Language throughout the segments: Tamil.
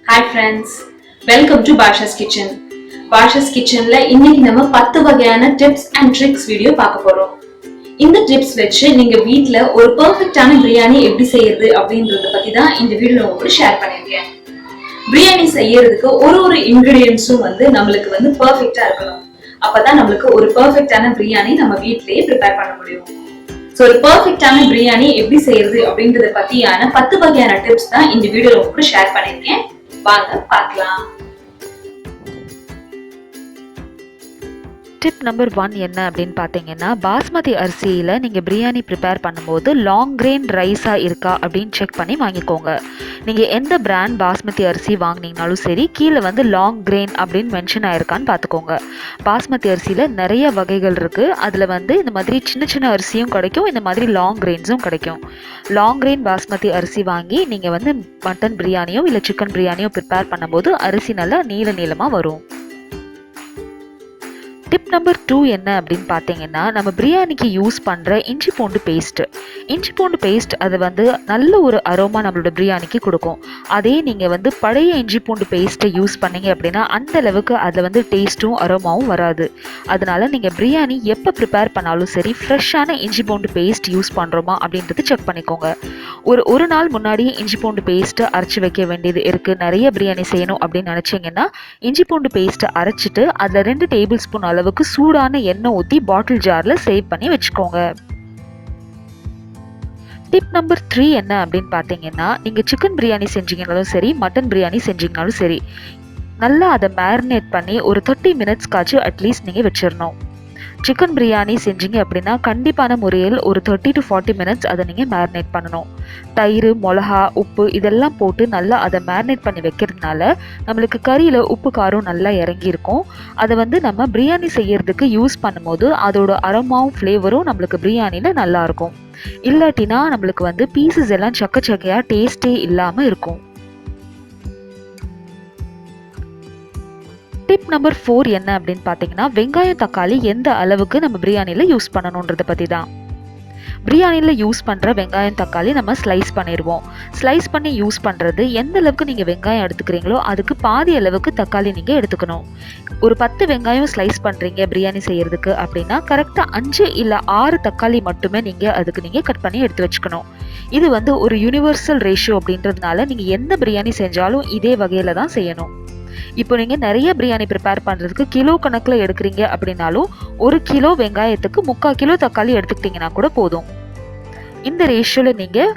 Hi friends, welcome to bashaskitchen. bashaskitchenல இன்னைக்கு நம்ம 10 வகையான டிப்ஸ் அண்ட் ட்ரிக்ஸ் வீடியோ பார்க்க போறோம். இந்த டிப்ஸ் வச்சு நீங்க வீட்ல ஒரு பெர்ஃபெக்ட்டான பிரியாணி எப்படி செய்யறது அப்படின்றத பத்தி தான் இந்த வீடியோல உங்களுக்கு ஷேர் பண்ணிருக்கேன். பிரியாணி செய்யறதுக்கு ஒரு இன்கிரிடியன்ட்ஸும் நம்மளுக்கு பெர்ஃபெக்ட்டா இருக்கணும். அப்பதான் நம்மளுக்கு ஒரு பெர்ஃபெக்ட்டான பிரியாணி நம்ம வீட்லயே ப்ரிப்பேர் பண்ண முடியும். சோ ஒரு பெர்ஃபெக்ட்டான பிரியாணி எப்படி செய்யறது அப்படின்றத பத்தியான 10 வகையான டிப்ஸ் தான் இந்த வீடியோல உங்களுக்கு ஷேர் பண்ணிருக்கேன். வாங்க பார்க்கலாம். டிப் நம்பர் 1 என்ன அப்படின்னு பார்த்தீங்கன்னா, பாஸ்மதி அரிசியில் நீங்கள் பிரியாணி ப்ரிப்பேர் பண்ணும்போது லாங் கிரெயின் ரைஸாக இருக்கா அப்படின்னு செக் பண்ணி வாங்கிக்கோங்க. நீங்கள் எந்த பிராண்ட் பாஸ்மதி அரிசி வாங்கினீங்கனாலும் சரி, கீழே லாங் கிரெயின் அப்படின்னு மென்ஷன் ஆயிருக்கான்னு பார்த்துக்கோங்க. பாஸ்மதி அரிசியில் நிறைய வகைகள் இருக்குது. அதில் இந்த மாதிரி சின்ன சின்ன அரிசியும் கிடைக்கும், இந்த மாதிரி லாங் கிரெயின்ஸும் கிடைக்கும். லாங் கிரெயின் பாஸ்மதி அரிசி வாங்கி நீங்கள் மட்டன் பிரியாணியோ இல்லை சிக்கன் பிரியாணியோ ப்ரிப்பேர் பண்ணும்போது அரிசி நல்லா நீளமாக வரும். டிப் நம்பர் 2 என்ன அப்படின்னு பார்த்தீங்கன்னா, நம்ம பிரியாணிக்கு யூஸ் பண்ணுற இஞ்சி பூண்டு பேஸ்ட் அது நல்ல ஒரு அரோமா நம்மளோட பிரியாணிக்கு கொடுக்கும். அதே நீங்கள் பழைய இஞ்சி பூண்டு பேஸ்ட்டை யூஸ் பண்ணீங்க அப்படின்னா அந்த அளவுக்கு அதில் டேஸ்ட்டும் அரோமாவும் வராது. அதனால நீங்கள் பிரியாணி எப்போ ப்ரிப்பேர் பண்ணாலும் சரி, ஃப்ரெஷ்ஷான இஞ்சி பூண்டு பேஸ்ட் யூஸ் பண்ணுறோமா அப்படின்றது செக் பண்ணிக்கோங்க. ஒரு நாள் முன்னாடியே இஞ்சி பூண்டு பேஸ்ட்டை அரைச்சி வைக்க வேண்டியது இருக்குது. நிறைய பிரியாணி செய்யணும் அப்படின்னு நினச்சிங்கன்னா இஞ்சி பூண்டு பேஸ்ட்டை அரைச்சிட்டு அதில் 2 டேபிள் ஸ்பூன் அளவுக்கு சூடான எண்ணெய் ஊற்றி பாட்டில் ஜாரில் சேவ் பண்ணி வச்சுக்கோங்க. டிப் நம்பர் 3 என்ன அப்படின்னு பார்த்தீங்கன்னா, நீங்கள் சிக்கன் பிரியாணி செஞ்சீங்கனாலும் சரி, மட்டன் பிரியாணி செஞ்சீங்கனாலும் சரி, நல்லா அதை மேரினேட் பண்ணி ஒரு 30 மினிட்ஸ்க்காச்சும் அட்லீஸ்ட் நீங்கள் வச்சிடணும். சிக்கன் பிரியாணி செஞ்சீங்க அப்படின்னா கண்டிப்பான முறையில் ஒரு 30 to 40 மினிட்ஸ் அதை நீங்கள் மேரினேட் பண்ணணும். தயிர், மிளகா, உப்பு இதெல்லாம் போட்டு நல்லா அதை மேரினேட் பண்ணி வைக்கிறதுனால நம்மளுக்கு கறியில் உப்பு காரம் நல்லா இறங்கியிருக்கும். அதை நம்ம பிரியாணி செய்யறதுக்கு யூஸ் பண்ணும்போது அதோட அரோமாவும் ஃப்ளேவரும் நம்மளுக்கு பிரியாணியில் நல்லாயிருக்கும். இல்லாட்டினா நம்மளுக்கு பீசஸ் எல்லாம் சக்கையாக டேஸ்டே இல்லாமல் இருக்கும். டிப் நம்பர் 4 என்ன அப்படின்னு பார்த்தீங்கன்னா, வெங்காயம் தக்காளி எந்த அளவுக்கு நம்ம பிரியாணியில் யூஸ் பண்ணணுன்றதை பற்றி தான். பிரியாணியில் யூஸ் பண்ணுற வெங்காயம் தக்காளி நம்ம ஸ்லைஸ் பண்ணிடுவோம். ஸ்லைஸ் பண்ணி யூஸ் பண்ணுறது எந்த அளவுக்கு நீங்கள் வெங்காயம் எடுத்துக்கிறீங்களோ அதுக்கு பாதி அளவுக்கு தக்காளி நீங்கள் எடுத்துக்கணும். ஒரு 10 வெங்காயம் ஸ்லைஸ் பண்ணுறீங்க பிரியாணி செய்கிறதுக்கு அப்படின்னா கரெக்டாக 5 இல்லை 6 தக்காளி மட்டுமே அதுக்கு கட் பண்ணி எடுத்து வச்சுக்கணும். இது ஒரு யூனிவர்சல் ரேஷியோ அப்படின்றதுனால நீங்கள் எந்த பிரியாணி செஞ்சாலும் இதே வகையில் தான் செய்யணும். இப்போ நீங்கள் நிறைய பிரியாணி ப்ரிப்பேர் பண்ணுறதுக்கு கிலோ கணக்கில் எடுக்கிறீங்க அப்படின்னாலும் 1 கிலோ வெங்காயத்துக்கு 3/4 கிலோ தக்காளி எடுத்துக்கிட்டிங்கன்னா கூட போதும். இந்த ரேஷியோவில் நீங்கள்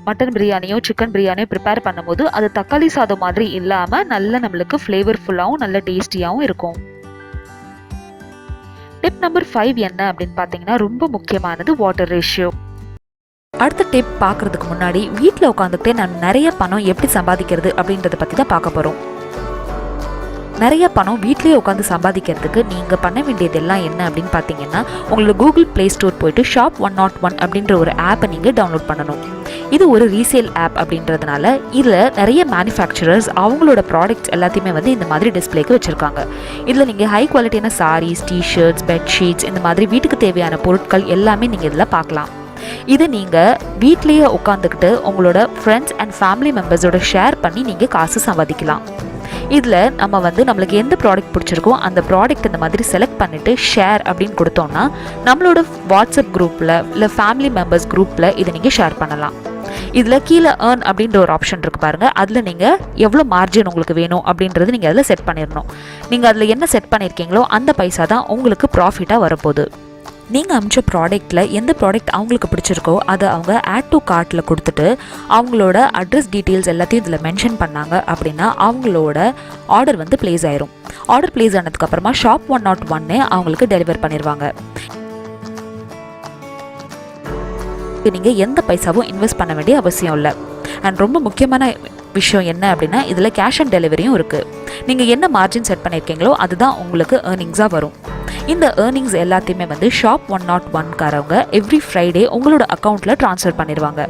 மட்டன் பிரியாணியோ சிக்கன் பிரியாணியோ ப்ரிப்பேர் பண்ணும்போது அது தக்காளி சாதம் மாதிரி இல்லாமல் நல்ல நம்மளுக்கு ஃப்ளேவர்ஃபுல்லாகவும் நல்ல டேஸ்டியாகவும் இருக்கும். டிப் நம்பர் 5 என்ன அப்படின்னு பார்த்தீங்கன்னா, ரொம்ப முக்கியமானது வாட்டர் ரேஷியோ. அடுத்த டிப் பார்க்குறதுக்கு முன்னாடி வீட்டில் உட்காந்துக்கிட்டே நான் நிறைய பணம் எப்படி சம்பாதிக்கிறது அப்படின்றத பற்றி தான் பார்க்க போகிறோம். நிறைய பணம் வீட்லேயே உட்காந்து சம்பாதிக்கிறதுக்கு நீங்கள் பண்ண வேண்டியதெல்லாம் என்ன அப்படின்னு பார்த்தீங்கன்னா, உங்களோட கூகுள் ப்ளே ஸ்டோர் போய்ட்டு ஷாப் 101 அப்படின்ற ஒரு ஆப்பை நீங்கள் டவுன்லோட் பண்ணணும். இது ஒரு ரீசேல் ஆப் அப்படின்றதுனால இதில் நிறைய மேனுஃபேக்சரர்ஸ் அவங்களோட ப்ராடக்ட்ஸ் எல்லாத்தையுமே இந்த மாதிரி டிஸ்பிளேக்கு வச்சுருக்காங்க. இதில் நீங்கள் ஹை குவாலிட்டியான சாரீஸ், டிஷர்ட்ஸ், பெட்ஷீட்ஸ் இந்த மாதிரி வீட்டுக்கு தேவையான பொருட்கள் எல்லாமே நீங்கள் இதில் பார்க்கலாம். இது நீங்கள் வீட்லேயே உட்காந்துக்கிட்டு உங்களோட ஃப்ரெண்ட்ஸ் அண்ட் ஃபேமிலி மெம்பர்ஸோட ஷேர் பண்ணி நீங்கள் காசு சம்பாதிக்கலாம். இதில் நம்ம நம்மளுக்கு எந்த ப்ராடக்ட் பிடிச்சிருக்கோ அந்த ப்ராடக்ட் இந்த மாதிரி செலக்ட் பண்ணிவிட்டு ஷேர் அப்படின்னு கொடுத்தோன்னா நம்மளோட வாட்ஸ்அப் குரூப்பில் இல்லை ஃபேமிலி மெம்பர்ஸ் குரூப்பில் இதை நீங்கள் ஷேர் பண்ணலாம். இதில் கீழே ஏர்ன் அப்படின்ற ஒரு ஆப்ஷன் இருக்குது பாருங்கள். அதில் நீங்கள் எவ்வளோ மார்ஜின் உங்களுக்கு வேணும் அப்படின்றது நீங்கள் அதில் செட் பண்ணிடணும். நீங்கள் அதில் என்ன செட் பண்ணியிருக்கீங்களோ அந்த பைசா தான் உங்களுக்கு ப்ராஃபிட்டாக வரப்போகுது. நீங்கள் அமிச்ச ப்ராடக்ட்டில் எந்த ப்ராடக்ட் அவங்களுக்கு பிடிச்சிருக்கோ அதை அவங்க ஆட் டு கார்ட்டில் கொடுத்துட்டு அவங்களோட அட்ரஸ் டீட்டெயில்ஸ் எல்லாத்தையும் இதில் மென்ஷன் பண்ணாங்க அப்படின்னா அவங்களோட ஆர்டர் ப்ளேஸ் ஆயிரும். ஆர்டர் ப்ளேஸ் ஆனதுக்கப்புறமா ஷாப் 101 அவங்களுக்கு டெலிவர் பண்ணிடுவாங்க. நீங்கள் எந்த பைசாவும் இன்வெஸ்ட் பண்ண வேண்டிய அவசியம் இல்லை. அண்ட் ரொம்ப முக்கியமான விஷயம் என்ன அப்படின்னா, இதில் கேஷ் ஆன் டெலிவரியும் இருக்குது. நீங்கள் என்ன மார்ஜின் செட் பண்ணியிருக்கீங்களோ அதுதான் உங்களுக்கு ஏர்னிங்ஸாக வரும். இந்த ஏர்னிங்ஸ் எல்லாத்தையுமே ஷாப் 101காரவங்க எவ்ரி ஃப்ரைடே உங்களோட அக்கௌண்ட்டில் ட்ரான்ஸ்ஃபர் பண்ணிடுவாங்க.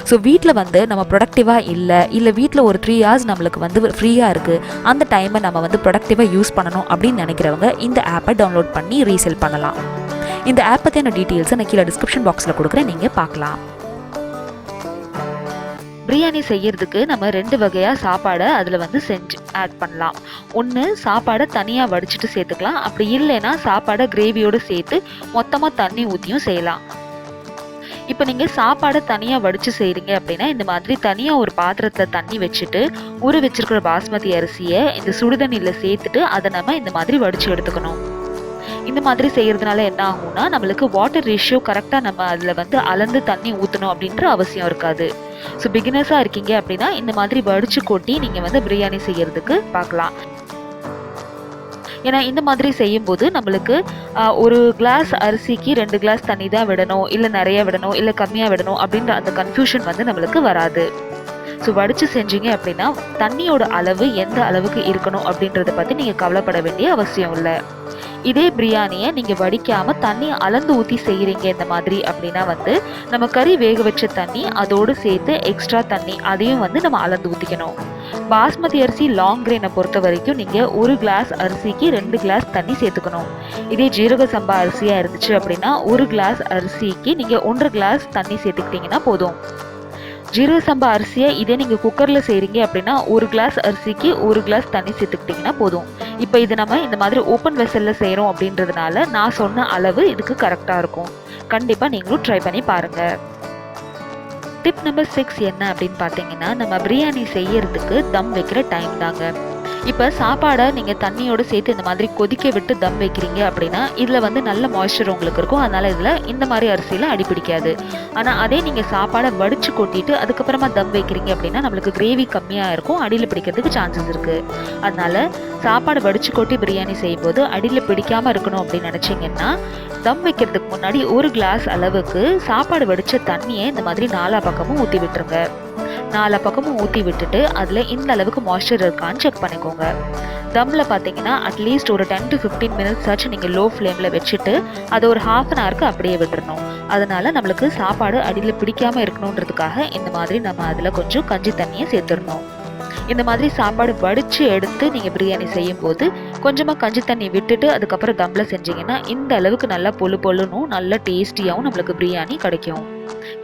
ஸோ வீட்டில் நம்ம ப்ரொடக்டிவாக இல்லை வீட்டில் ஒரு 3 hours நம்மளுக்கு ஃப்ரீயாக இருக்குது, அந்த டைமை நம்ம ப்ரொடக்டிவாக யூஸ் பண்ணணும் அப்படின்னு நினைக்கிறவங்க இந்த ஆப்பை டவுன்லோட் பண்ணி ரீசேல் பண்ணலாம். இந்த ஆப் பற்றியான டீட்டெயில்ஸை நான் கீழே டிஸ்கிரிப்ஷன் பாக்ஸில் கொடுக்குறேன், நீங்கள் பார்க்கலாம். பிரியாணி செய்யறதுக்கு நம்ம 2 வகையா சாப்பாடை அதில் வந்து செஞ்சு ஆட் பண்ணலாம். ஒன்று சாப்பாடை தனியாக வடிச்சிட்டு சேர்த்துக்கலாம். அப்படி இல்லைன்னா சாப்பாடை கிரேவியோடு சேர்த்து மொத்தமாக தண்ணி ஊற்றியும் செய்யலாம். இப்போ நீங்கள் சாப்பாடை தனியாக வடித்து செய்கிறீங்க அப்படின்னா இந்த மாதிரி தனியாக ஒரு பாத்திரத்தில் தண்ணி வச்சுட்டு ஊற வச்சிருக்கிற பாஸ்மதி அரிசியை இந்த சுடுதண்ணியில் சேர்த்துட்டு அதை நம்ம இந்த மாதிரி வடித்து எடுத்துக்கணும். இந்த மாதிரி செய்கிறதுனால என்ன ஆகும்னா நம்மளுக்கு வாட்டர் ரேஷியோ கரெக்டாக நம்ம அதில் வந்து அளந்து தண்ணி ஊற்றணும் அப்படின்ற அவசியம் இருக்காது. ஸோ பிகினர்ஸாக இருக்கீங்க அப்படின்னா இந்த மாதிரி வடித்து கொட்டி நீங்கள் வந்து பிரியாணி செய்கிறதுக்கு பார்க்கலாம். ஏன்னா இந்த மாதிரி செய்யும்போது நம்மளுக்கு ஒரு கிளாஸ் அரிசிக்கு 2 கிளாஸ் தண்ணி தான் விடணும், இல்லை நிறைய விடணும், இல்லை கம்மியாக விடணும் அப்படின்ற அந்த கன்ஃபியூஷன் வந்து நம்மளுக்கு வராது. ஸோ வடித்து செஞ்சீங்க அப்படின்னா தண்ணியோட அளவு எந்த அளவுக்கு இருக்கணும் அப்படின்றத பற்றி நீங்கள் கவலைப்பட வேண்டிய அவசியம் இல்லை. இதே பிரியாணியை நீங்கள் வடிக்காமல் தண்ணி அளந்து ஊற்றி செய்கிறீங்க இந்த மாதிரி அப்படின்னா வந்து நம்ம கறி வேக வச்ச தண்ணி அதோடு சேர்த்து எக்ஸ்ட்ரா தண்ணி அதையும் வந்து நம்ம அளந்து ஊற்றிக்கணும். பாஸ்மதி அரிசி லாங் கிரெயினை பொறுத்த வரைக்கும் நீங்கள் 1 கிளாஸ் அரிசிக்கு 2 கிளாஸ் தண்ணி சேர்த்துக்கணும். இதே ஜீரக சம்பா அரிசியாக இருந்துச்சு அப்படின்னா 1 கிளாஸ் அரிசிக்கு நீங்கள் 1.5 கிளாஸ் தண்ணி சேர்த்துக்கிட்டிங்கன்னா போதும். ஜீரக சம்பா அரிசியை இதே நீங்கள் குக்கரில் செய்கிறீங்க அப்படின்னா 1 கிளாஸ் அரிசிக்கு 1 கிளாஸ் தண்ணி சேர்த்துக்கிட்டிங்கன்னா போதும். இப்போ இது நம்ம இந்த மாதிரி ஓப்பன் வெசலில் செய்கிறோம் அப்படின்றதுனால நான் சொன்ன அளவு இதுக்கு கரெக்டாக இருக்கும். கண்டிப்பாக நீங்களும் ட்ரை பண்ணி பாருங்கள். டிப் நம்பர் 6 என்ன அப்படின்னு பார்த்தீங்கன்னா நம்ம பிரியாணி செய்யறதுக்கு தம் வைக்கிற டைம் தாங்க. இப்போ சாப்பாடை நீங்கள் தண்ணியோடு சேர்த்து இந்த மாதிரி கொதிக்க விட்டு தம் வைக்கிறீங்க அப்படின்னா இதில் வந்து நல்ல மாய்ஸ்சர் உங்களுக்கு இருக்கும். அதனால் இதில் இந்த மாதிரி அரிசியில் அடிப்பிடிக்காது. ஆனால் அதே நீங்கள் சாப்பாடை வடித்து கொட்டிட்டு அதுக்கப்புறமா தம் வைக்கிறீங்க அப்படின்னா நம்மளுக்கு கிரேவி கம்மியாக இருக்கும், அடியில் பிடிக்கிறதுக்கு சான்சஸ் இருக்குது. அதனால் சாப்பாடை வடித்து கொட்டி பிரியாணி செய்யும்போது அடியில் பிடிக்காமல் இருக்கணும் அப்படின்னு நினச்சிங்கன்னா தம் வைக்கிறதுக்கு முன்னாடி 1 கிளாஸ் அளவுக்கு சாப்பாடு வடித்த தண்ணியை இந்த மாதிரி 4 பக்கமும் ஊற்றி விட்டுருங்க. 4 பக்கமும் ஊற்றி விட்டுட்டு அதில் இந்த அளவுக்கு மாய்ஸ்சர் இருக்கான்னு செக் பண்ணிக்கோங்க. தம்மில் பார்த்தீங்கன்னா அட்லீஸ்ட் ஒரு 10 to 15 மினிட்ஸ் ஆச்சு நீங்கள் லோ ஃப்ளேமில் வச்சுட்டு அதை ஒரு ½ அன் ஹவருக்கு அப்படியே விட்டுறணும். அதனால் நம்மளுக்கு சாப்பாடு அடியில் பிடிக்காமல் இருக்கணுன்றதுக்காக இந்த மாதிரி நம்ம அதில் கொஞ்சம் கஞ்சி தண்ணியை சேர்த்துடணும். இந்த மாதிரி சாப்பாடு வடித்து எடுத்து நீங்கள் பிரியாணி செய்யும்போது கொஞ்சமாக கஞ்சி தண்ணி விட்டுட்டு அதுக்கப்புறம் தம்மில் செஞ்சிங்கன்னா இந்த அளவுக்கு நல்லா பொழுணும் நல்ல டேஸ்டியாகவும் நம்மளுக்கு பிரியாணி கிடைக்கும்.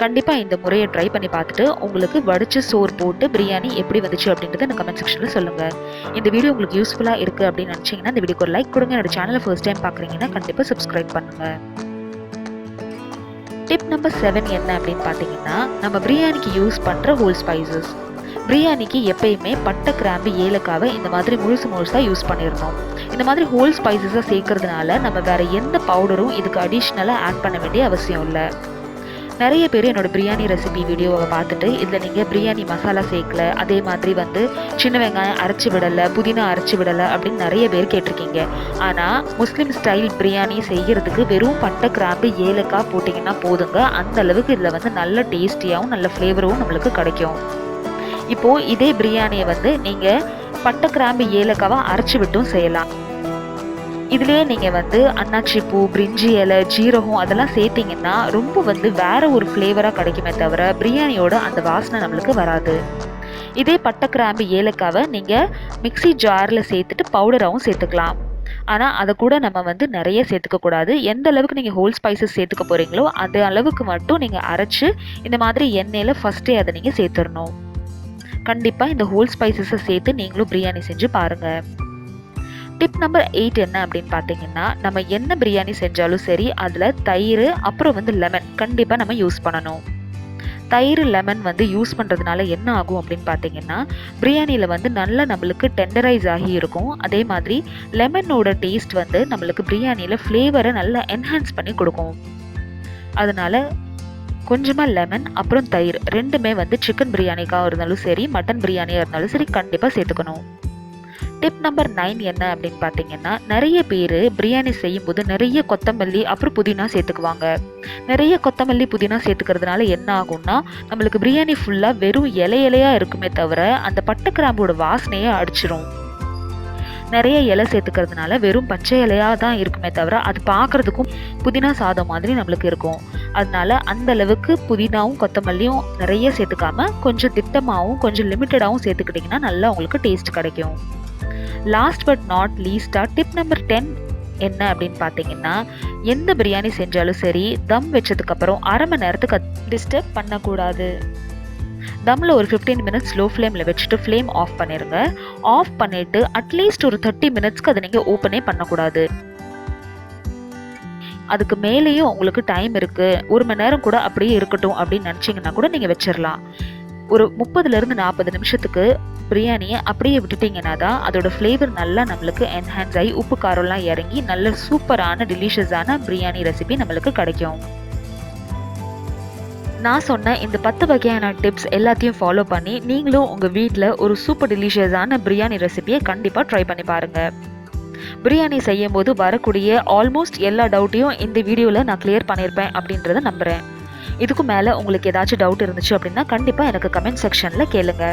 கண்டிப்பாக இந்த முறையை ட்ரை பண்ணி பார்த்துட்டு உங்களுக்கு வடிச்சு சோறு போட்டு பிரியாணி எப்படி வந்துச்சு அப்படின்றத எனக்கு கமெண்ட் செக்ஷனில் சொல்லுங்கள். இந்த வீடியோ உங்களுக்கு யூஸ்ஃபுல்லாக இருக்குது அப்படின்னு நினச்சிங்கன்னா இந்த வீடியோக்கு ஒரு லைக் கொடுங்க. என்னோட சேனலை ஃபர்ஸ்ட் டைம் பார்க்குறீங்கன்னா கண்டிப்பாக சப்ஸ்கிரைப் பண்ணுங்கள். டிப் நம்பர் 7 என்ன அப்படின்னு பார்த்தீங்கன்னா நம்ம பிரியாணிக்கு யூஸ் பண்ணுற ஹோல் ஸ்பைசஸ். பிரியாணிக்கு எப்பயுமே பட்டை, கிராம்பு, ஏலக்காவை இந்த மாதிரி முழுசாக யூஸ் பண்ணிடணும். இந்த மாதிரி ஹோல் ஸ்பைசஸாக சேர்க்கறதுனால நம்ம வேறு எந்த பவுடரும் இதுக்கு அடிஷ்னலாக ஆட் பண்ண வேண்டிய அவசியம் இல்லை. நிறைய பேர் என்னோட பிரியாணி ரெசிபி வீடியோவை பார்த்துட்டு இதில் நீங்கள் பிரியாணி மசாலா சேர்க்கல, அதே மாதிரி வந்து சின்ன வெங்காயம் அரைச்சி விடலை, புதினா அரைச்சி விடலை அப்படின்னு நிறைய பேர் கேட்டிருக்கீங்க. ஆனால் முஸ்லீம் ஸ்டைல் பிரியாணி செய்கிறதுக்கு வெறும் பட்டை, கிராம்பு, ஏலக்காய் போட்டிங்கன்னா போதுங்க. அந்த அளவுக்கு இதில் வந்து நல்ல டேஸ்டியாகவும் நல்ல ஃப்ளேவரும் நம்மளுக்கு கிடைக்கும். இப்போது இதே பிரியாணியை வந்து நீங்கள் பட்டை, கிராம்பு, ஏலக்காவை அரைச்சி விட்டும் செய்யலாம். இதுலேயே நீங்கள் வந்து அன்னாச்சி பூ, பிரிஞ்சி இலை, ஜீரகம் அதெல்லாம் சேர்த்திங்கன்னா ரொம்ப வந்து வேறு ஒரு ஃப்ளேவராக கிடைக்குமே தவிர பிரியாணியோட அந்த வாசனை நம்மளுக்கு வராது. இதே பட்டை, கிராம்பு, ஏலக்காவை நீங்கள் மிக்ஸி ஜாரில் சேர்த்துட்டு பவுடராகவும் சேர்த்துக்கலாம். ஆனால் அதை கூட நம்ம வந்து நிறைய சேர்த்துக்கக்கூடாது. எந்த அளவுக்கு நீங்கள் ஹோல் ஸ்பைசஸ் சேர்த்துக்க போகிறீங்களோ அந்த அளவுக்கு மட்டும் நீங்கள் அரைச்சி இந்த மாதிரி எண்ணெயில் ஃபஸ்ட்டே அதை நீங்கள் சேர்த்துடணும். கண்டிப்பாக இந்த ஹோல் ஸ்பைசஸை சேர்த்து நீங்களும் பிரியாணி செஞ்சு பாருங்கள். டிப் நம்பர் 8 என்ன அப்படின்னு பார்த்தீங்கன்னா நம்ம என்ன பிரியாணி செஞ்சாலும் சரி அதில் தயிர் அப்புறம் வந்து லெமன் கண்டிப்பாக நம்ம யூஸ் பண்ணணும். தயிர், லெமன் வந்து யூஸ் பண்ணுறதுனால என்ன ஆகும் அப்படின்னு பார்த்தீங்கன்னா பிரியாணியில் வந்து நல்லா நம்மளுக்கு டெண்டரைஸ் ஆகி இருக்கும். அதே மாதிரி லெமனோட டேஸ்ட் வந்து நம்மளுக்கு பிரியாணியில் ஃப்ளேவரை நல்லா என்ஹான்ஸ் பண்ணி கொடுக்கும். அதனால் கொஞ்சமாக லெமன் அப்புறம் தயிர் ரெண்டுமே வந்து சிக்கன் பிரியாணிக்காக இருந்தாலும் சரி, மட்டன் பிரியாணியாக இருந்தாலும் சரி கண்டிப்பாக சேர்த்துக்கணும். டிப் நம்பர் 9 என்ன அப்படின்னு பார்த்தீங்கன்னா நிறைய பேர் பிரியாணி செய்யும்போது நிறைய கொத்தமல்லி அப்புறம் புதினா சேர்த்துக்குவாங்க. நிறைய கொத்தமல்லி, புதினா சேர்த்துக்கிறதுனால என்ன ஆகும்னா நம்மளுக்கு பிரியாணி ஃபுல்லாக வெறும் இலையாக இருக்குமே தவிர அந்த பட்டை, கிராம்போட வாசனையை அடிச்சிடும். நிறைய இலை சேர்த்துக்கிறதுனால வெறும் பச்சை இலையாக தான் இருக்குமே தவிர அது பார்க்குறதுக்கும் புதினா சாதம் மாதிரி நம்மளுக்கு இருக்கும். அதனால அந்த அளவுக்கு புதினாவும் கொத்தமல்லியும் நிறைய சேர்த்துக்காம கொஞ்சம் திட்டமாகவும் கொஞ்சம் லிமிட்டடாகவும் சேர்த்துக்கிட்டிங்கன்னா நல்லா உங்களுக்கு டேஸ்ட் கிடைக்கும். லாஸ்ட் பட் நாட் லீஸ்டா டிப் நம்பர் 10 என்ன அப்படின்னு பார்த்தீங்கன்னா எந்த பிரியாணி செஞ்சாலும் சரி தம் வச்சதுக்கப்புறம் 1/2 மணி நேரத்துக்கு டிஸ்டர்ப் பண்ணக்கூடாது. தம்மில் ஒரு 15 மினிட்ஸ் லோ ஃப்ளேமில் வச்சுட்டு ஃப்ளேம் ஆஃப் பண்ணிடுங்க. ஆஃப் பண்ணிவிட்டு அட்லீஸ்ட் ஒரு 30 மினிட்ஸ்க்கு அதை நீங்கள் ஓப்பனே பண்ணக்கூடாது. அதுக்கு மேலேயும் உங்களுக்கு டைம் இருக்குது, 1 மணி நேரம் கூட அப்படியே இருக்கட்டும் அப்படின்னு நினச்சிங்கன்னா கூட நீங்கள் வச்சிடலாம். ஒரு 30லேருந்து 40 நிமிஷத்துக்கு பிரியாணியை அப்படியே விட்டுட்டிங்கன்னா தான் அதோட ஃப்ளேவர் நல்லா நம்மளுக்கு என்ஹான்ஸ் ஆகி உப்பு காரம்லாம் இறங்கி நல்ல சூப்பரான டெலிஷியஸான பிரியாணி ரெசிபி நம்மளுக்கு கிடைக்கும். நான் சொன்ன இந்த 10 வகையான டிப்ஸ் எல்லாத்தையும் ஃபாலோ பண்ணி நீங்களும் உங்கள் வீட்டில் ஒரு சூப்பர் டெலிஷியஸான பிரியாணி ரெசிபியை கண்டிப்பாக ட்ரை பண்ணி பாருங்கள். பிரியாணி செய்யும் போது வரக்கூடிய ஆல்மோஸ்ட் எல்லா டவுட்டையும் இந்த வீடியோவில் நான் கிளியர் பண்ணியிருப்பேன் அப்படின்றத நம்புகிறேன். இதுக்கு மேலே உங்களுக்கு ஏதாச்சும் டவுட் இருந்துச்சு அப்படின்னா கண்டிப்பாக எனக்கு கமெண்ட் செக்ஷனில் கேளுங்க.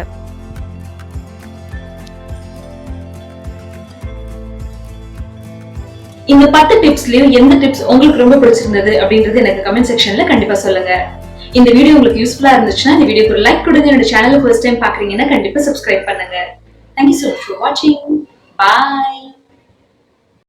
இந்த 10 டிப்ஸ்லயும் எந்த டிப்ஸ் உங்களுக்கு ரொம்ப பிடிச்சிருந்தது அப்படின்றது எனக்கு கமெண்ட் செக்ஷன்ல கண்டிப்பா சொல்லுங்க. இந்த வீடியோ உங்களுக்கு யூஸ்ஃபுல்லா இருந்துச்சுன்னா இந்த வீடியோக்கு ஒரு லைக் கொடுங்க. என்னோட சேனலை ஃபர்ஸ்ட் டைம் பாக்குறீங்கன்னா கண்டிப்பா சப்ஸ்கிரைப் பண்ணுங்க. Thank you so much for watching. Bye.